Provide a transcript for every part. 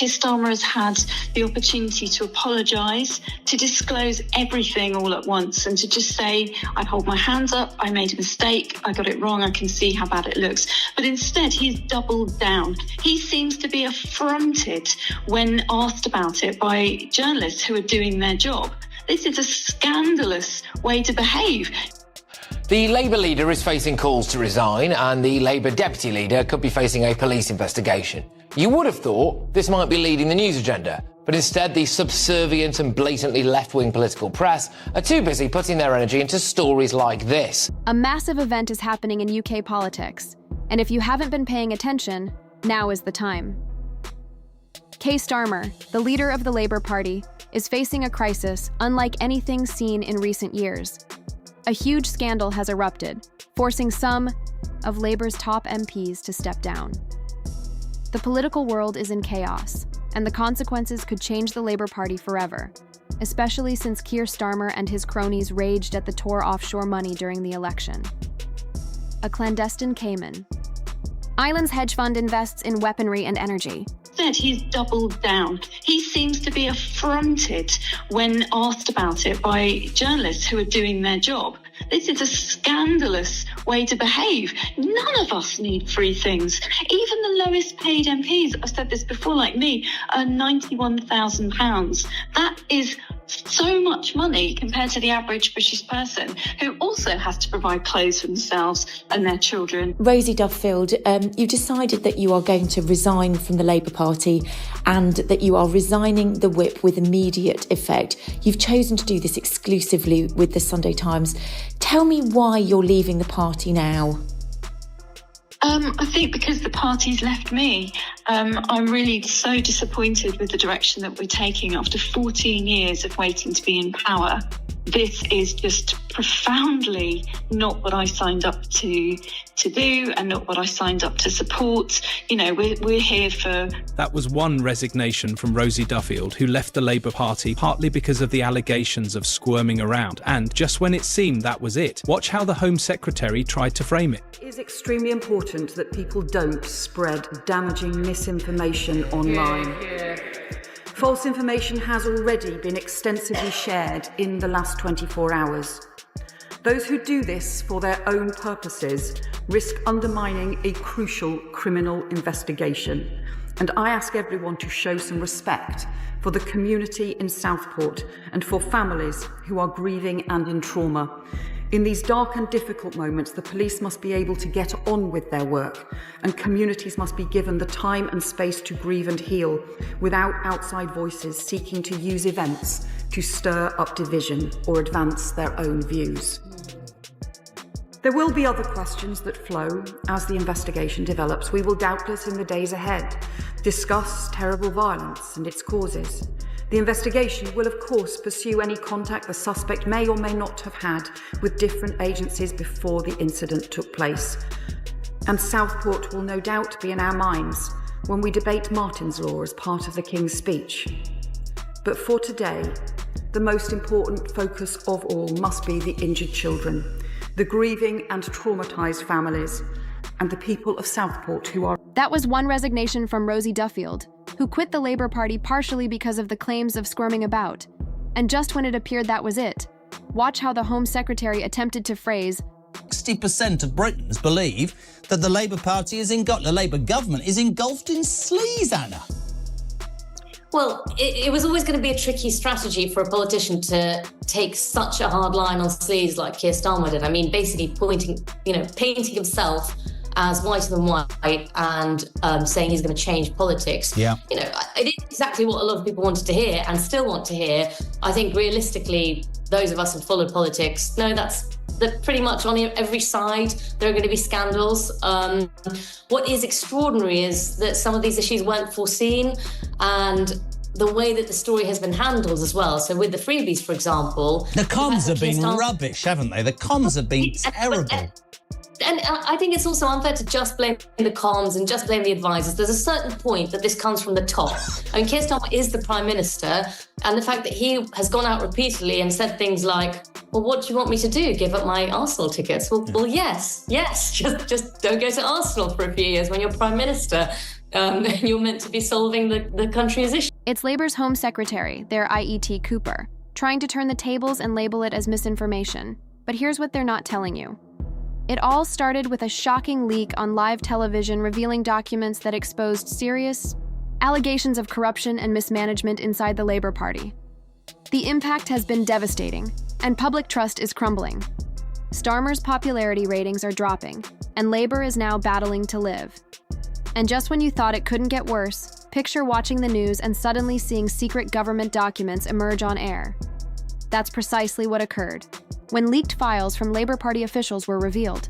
Keir Starmer has had the opportunity to apologise, to disclose everything all at once and to just say, I hold my hands up, I made a mistake, I got it wrong, I can see how bad it looks. But instead, he's doubled down. He seems to be affronted when asked about it by journalists who are doing their job. This is a scandalous way to behave. The Labour leader is facing calls to resign and the Labour deputy leader could be facing a police investigation. You would have thought this might be leading the news agenda, but instead the subservient and blatantly left-wing political press are too busy putting their energy into stories like this. A massive event is happening in UK politics, and if you haven't been paying attention, now is the time. Keir Starmer, the leader of the Labour Party, is facing a crisis unlike anything seen in recent years. A huge scandal has erupted, forcing some of Labour's top MPs to step down. The political world is in chaos, and the consequences could change the Labour Party forever, especially since Keir Starmer and his cronies raged at the Tor offshore money during the election. A clandestine Cayman. Ireland's hedge fund invests in weaponry and energy. Instead, he's doubled down. He seems to be affronted when asked about it by journalists who are doing their job. This is a scandalous way to behave. None of us need free things. Even the lowest paid MPs, I've said this before, like me, earn £91,000. That is so much money compared to the average British person who also has to provide clothes for themselves and their children. Rosie Duffield, you decided that you are going to resign from the Labour Party and that you are resigning the whip with immediate effect. You've chosen to do this exclusively with the Sunday Times. Tell me why you're leaving the party now. I think because the party's left me. I'm really so disappointed with the direction that we're taking after 14 years of waiting to be in power. This is just profoundly not what I signed up to do and not what I signed up to support. You know, we're here for... That was one resignation from Rosie Duffield, who left the Labour Party partly because of the allegations of squirming around. And just when it seemed that was it, watch how the Home Secretary tried to frame it. It is extremely important that people don't spread damaging misinformation online. False information has already been extensively shared in the last 24 hours. Those who do this for their own purposes risk undermining a crucial criminal investigation. And I ask everyone to show some respect for the community in Southport and for families who are grieving and in trauma. In these dark and difficult moments, the police must be able to get on with their work, and communities must be given the time and space to grieve and heal without outside voices seeking to use events to stir up division or advance their own views. There will be other questions that flow as the investigation develops. We will doubtless, in the days ahead, discuss terrible violence and its causes. The investigation will, of course, pursue any contact the suspect may or may not have had with different agencies before the incident took place. And Southport will no doubt be in our minds when we debate Martin's Law as part of the King's speech. But for today, the most important focus of all must be the injured children, the grieving and traumatised families, and the people of Southport who are... That was one resignation from Rosie Duffield, who quit the Labour Party partially because of the claims of squirming about. And just when it appeared that was it, watch how the Home Secretary attempted to phrase 60% of Britons believe that the Labour Party the Labour government is engulfed in sleaze, Anna. Well, it was always going to be a tricky strategy for a politician to take such a hard line on sleaze like Keir Starmer did. I mean, basically painting himself as whiter than white and saying he's going to change politics. Yeah. It is exactly what a lot of people wanted to hear and still want to hear. I think realistically, those of us who followed politics know that pretty much on every side there are going to be scandals. What is extraordinary is that some of these issues weren't foreseen and the way that the story has been handled as well. So with the freebies, for example... The comms have been rubbish, haven't they? The comms have been terrible. And I think it's also unfair to just blame the comms and just blame the advisors. There's a certain point that this comes from the top. I mean, Keir Starmer is the Prime Minister, and the fact that he has gone out repeatedly and said things like, well, what do you want me to do? Give up my Arsenal tickets? Well, yes. Just don't go to Arsenal for a few years when you're Prime Minister. You're meant to be solving the country's issues. It's Labour's Home Secretary, their IET Cooper, trying to turn the tables and label it as misinformation. But here's what they're not telling you. It all started with a shocking leak on live television revealing documents that exposed serious allegations of corruption and mismanagement inside the Labour Party. The impact has been devastating, and public trust is crumbling. Starmer's popularity ratings are dropping, and Labour is now battling to live. And just when you thought it couldn't get worse, picture watching the news and suddenly seeing secret government documents emerge on air. That's precisely what occurred when leaked files from Labour Party officials were revealed.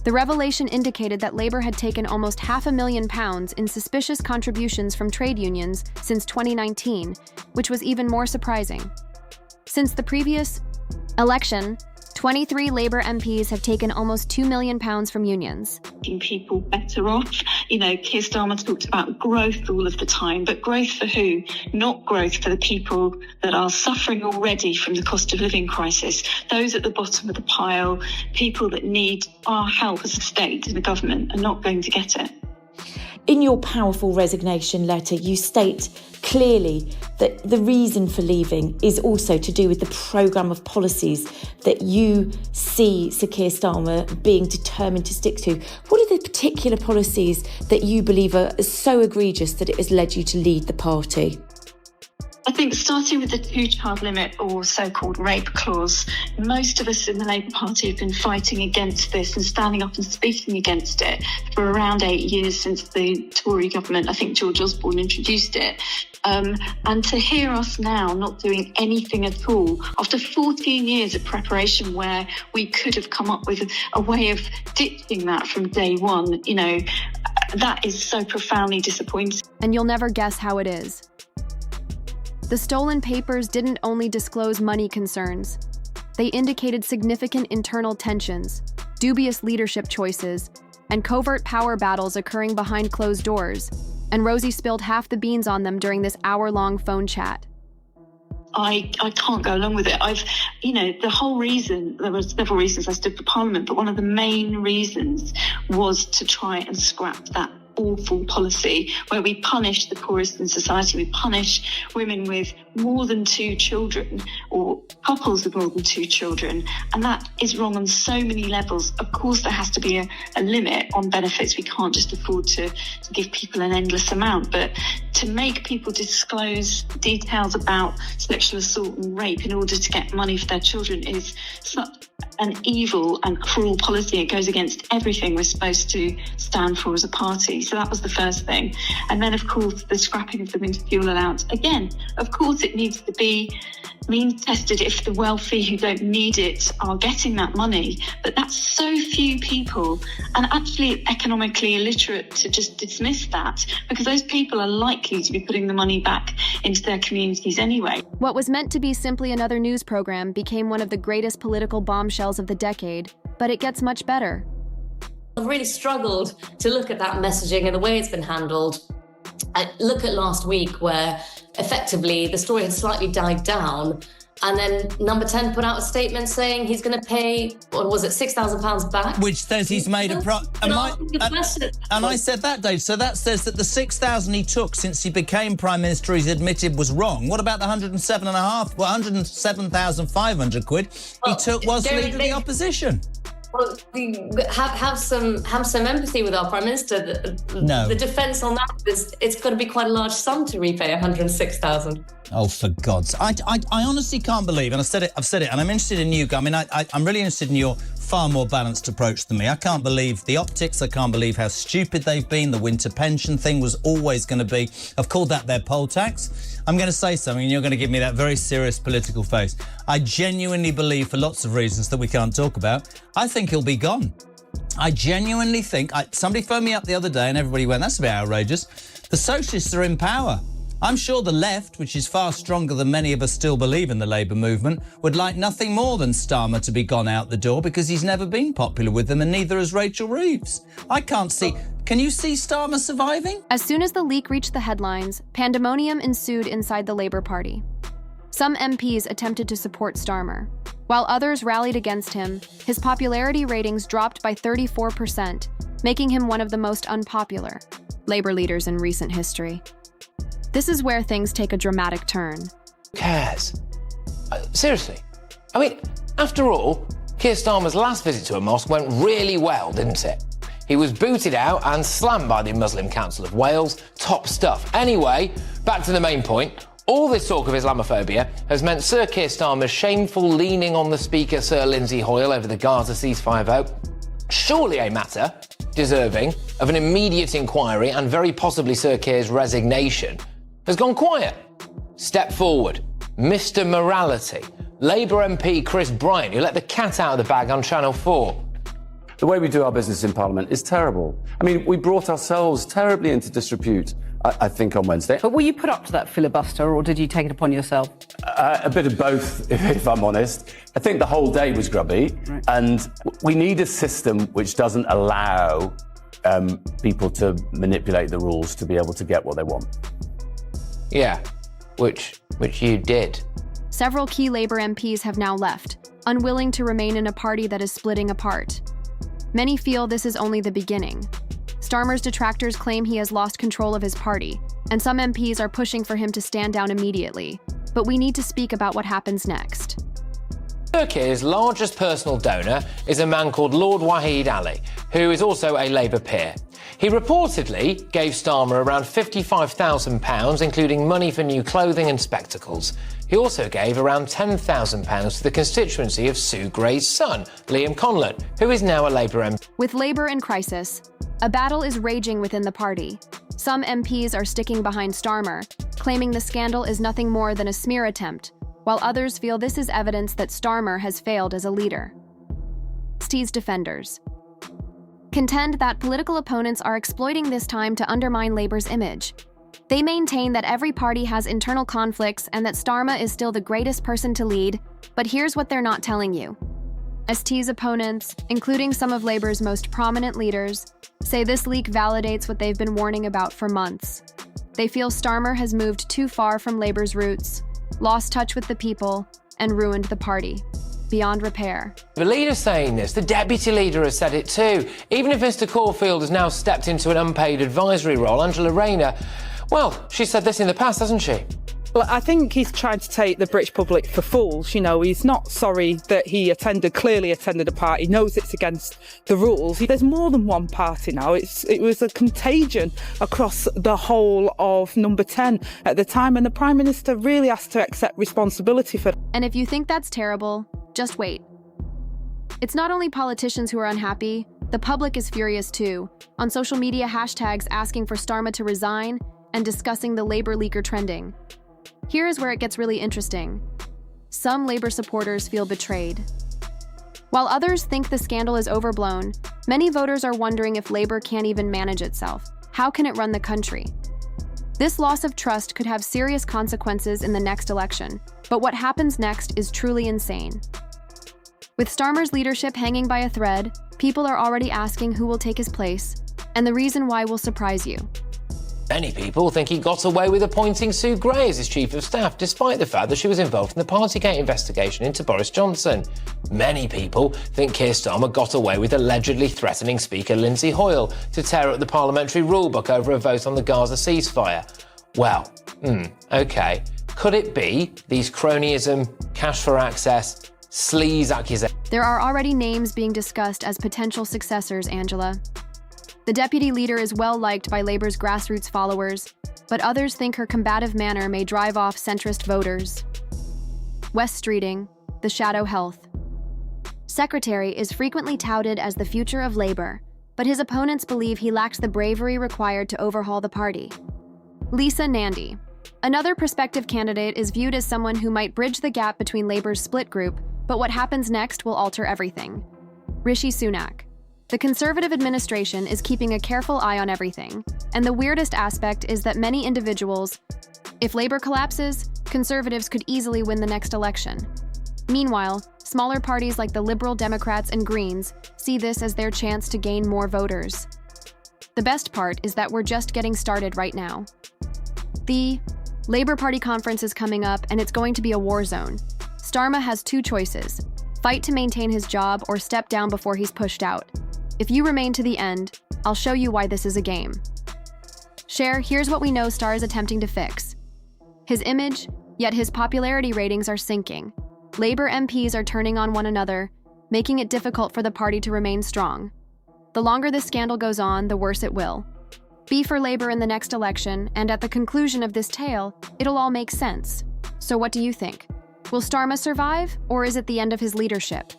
The revelation indicated that Labour had taken almost £500,000 in suspicious contributions from trade unions since 2019, which was even more surprising. Since the previous election, 23 Labour MPs have taken almost £2 million from unions. Making people better off. Keir Starmer talked about growth all of the time, but growth for who? Not growth for the people that are suffering already from the cost of living crisis. Those at the bottom of the pile, people that need our help as a state and a government, are not going to get it. In your powerful resignation letter, you state clearly that the reason for leaving is also to do with the programme of policies that you see Sir Keir Starmer being determined to stick to. What are the particular policies that you believe are so egregious that it has led you to lead the party? I think starting with the two-child limit, or so-called rape clause, most of us in the Labour Party have been fighting against this and standing up and speaking against it for around 8 years since the Tory government, I think George Osborne, introduced it. And to hear us now not doing anything at all, after 14 years of preparation where we could have come up with a way of ditching that from day one, that is so profoundly disappointing. And you'll never guess how it is. The stolen papers didn't only disclose money concerns. They indicated significant internal tensions, dubious leadership choices, and covert power battles occurring behind closed doors. And Rosie spilled half the beans on them during this hour-long phone chat. I can't go along with it. The whole reason, there were several reasons I stood for Parliament, but one of the main reasons was to try and scrap that awful policy where we punish the poorest in society. We punish women with more than 2 children or couples with more than 2 children. And that is wrong on so many levels. Of course, there has to be a limit on benefits. We can't just afford to give people an endless amount. But to make people disclose details about sexual assault and rape in order to get money for their children is such an evil and cruel policy. It goes against everything we're supposed to stand for as a party. So that was the first thing. And then, of course, the scrapping of the winter fuel allowance. Again, of course, it needs to be means tested if the wealthy who don't need it are getting that money. But that's so few people, and actually economically illiterate to just dismiss that, because those people are likely to be putting the money back into their communities anyway. What was meant to be simply another news program became one of the greatest political bombshells of the decade, but it gets much better. I've really struggled to look at that messaging and the way it's been handled. I look at last week where effectively the story had slightly died down, and then Number 10 put out a statement saying he's going to pay, what was it, £6,000 back? Which says he's made a and I said that, Dave. So that says that the 6,000 he took since he became Prime Minister, he's admitted was wrong. What about the 107,500 quid he took whilst leader of the opposition? Well, have some empathy with our Prime Minister. No. The defence on that is it's got to be quite a large sum to repay 106,000. Oh, for God's sake. I honestly can't believe, and I've said it, and I'm interested in you. I mean, I'm really interested in your far more balanced approach than me. I can't believe the optics. I can't believe how stupid they've been. The winter pension thing was always going to be. I've called that their poll tax. I'm going to say something, and you're going to give me that very serious political face. I genuinely believe, for lots of reasons that we can't talk about, I think he'll be gone. I genuinely think... somebody phoned me up the other day, and everybody went, that's a bit outrageous. The socialists are in power. I'm sure the left, which is far stronger than many of us still believe in the Labour movement, would like nothing more than Starmer to be gone out the door, because he's never been popular with them, and neither has Rachel Reeves. I can't see... Can you see Starmer surviving? As soon as the leak reached the headlines, pandemonium ensued inside the Labour Party. Some MPs attempted to support Starmer. While others rallied against him, his popularity ratings dropped by 34%, making him one of the most unpopular Labour leaders in recent history. This is where things take a dramatic turn. Who cares? Seriously. I mean, after all, Keir Starmer's last visit to a mosque went really well, didn't it? He was booted out and slammed by the Muslim Council of Wales. Top stuff. Anyway, back to the main point. All this talk of Islamophobia has meant Sir Keir Starmer's shameful leaning on the Speaker, Sir Lindsay Hoyle, over the Gaza ceasefire vote. Surely a matter deserving of an immediate inquiry and very possibly Sir Keir's resignation has gone quiet. Step forward. Mr. Morality. Labour MP Chris Bryant, who let the cat out of the bag on Channel 4. The way we do our business in Parliament is terrible. I mean, we brought ourselves terribly into disrepute, I think, on Wednesday. But were you put up to that filibuster, or did you take it upon yourself? A bit of both, if I'm honest. I think the whole day was grubby, right. And we need a system which doesn't allow people to manipulate the rules to be able to get what they want. Yeah, which you did. Several key Labour MPs have now left, unwilling to remain in a party that is splitting apart. Many feel this is only the beginning. Starmer's detractors claim he has lost control of his party, and some MPs are pushing for him to stand down immediately. But we need to speak about what happens next. Sir Keir's largest personal donor is a man called Lord Wahid Ali, who is also a Labour peer. He reportedly gave Starmer around £55,000, including money for new clothing and spectacles. He also gave around £10,000 to the constituency of Sue Gray's son, Liam Conlon, who is now a Labour MP. With Labour in crisis, a battle is raging within the party. Some MPs are sticking behind Starmer, claiming the scandal is nothing more than a smear attempt, while others feel this is evidence that Starmer has failed as a leader. Steve's defenders contend that political opponents are exploiting this time to undermine Labour's image. They maintain that every party has internal conflicts and that Starmer is still the greatest person to lead, but here's what they're not telling you. ST's opponents, including some of Labour's most prominent leaders, say this leak validates what they've been warning about for months. They feel Starmer has moved too far from Labour's roots, lost touch with the people, and ruined the party beyond repair. The leader's saying this. The deputy leader has said it too. Even if Mr. Caulfield has now stepped into an unpaid advisory role, Angela Rayner, well, she said this in the past, hasn't she? Well, I think he's trying to take the British public for fools. You know, he's not sorry that he clearly attended a party, he knows it's against the rules. There's more than one party now. It was a contagion across the whole of Number 10 at the time, and the Prime Minister really has to accept responsibility for it. And if you think that's terrible, just wait. It's not only politicians who are unhappy, the public is furious too. On social media, hashtags asking for Starmer to resign and discussing the Labour leaker trending. Here is where it gets really interesting. Some Labour supporters feel betrayed. While others think the scandal is overblown, many voters are wondering if Labour can't even manage itself. How can it run the country? This loss of trust could have serious consequences in the next election, but what happens next is truly insane. With Starmer's leadership hanging by a thread, people are already asking who will take his place, and the reason why will surprise you. Many people think he got away with appointing Sue Gray as his chief of staff, despite the fact that she was involved in the Partygate investigation into Boris Johnson. Many people think Keir Starmer got away with allegedly threatening Speaker Lindsay Hoyle to tear up the parliamentary rulebook over a vote on the Gaza ceasefire. Well, OK. Could it be these cronyism, cash for access, sleaze accusations? There are already names being discussed as potential successors, Angela. The deputy leader is well liked by Labour's grassroots followers, but others think her combative manner may drive off centrist voters. Wes Streeting, the Shadow Health Secretary, is frequently touted as the future of Labour, but his opponents believe he lacks the bravery required to overhaul the party. Lisa Nandy, another prospective candidate, is viewed as someone who might bridge the gap between Labour's split group, but what happens next will alter everything. Rishi Sunak. The Conservative administration is keeping a careful eye on everything, and the weirdest aspect is that many individuals, if Labour collapses, Conservatives could easily win the next election. Meanwhile, smaller parties like the Liberal Democrats and Greens see this as their chance to gain more voters. The best part is that we're just getting started right now. The Labour Party conference is coming up, and it's going to be a war zone. Starmer has two choices: fight to maintain his job or step down before he's pushed out. If you remain to the end, I'll show you why this is a game. Cher, here's what we know Starr is attempting to fix. His image, yet his popularity ratings are sinking. Labour MPs are turning on one another, making it difficult for the party to remain strong. The longer this scandal goes on, the worse it will. Be for Labour in the next election, and at the conclusion of this tale, it'll all make sense. So what do you think? Will Starmer survive, or is it the end of his leadership?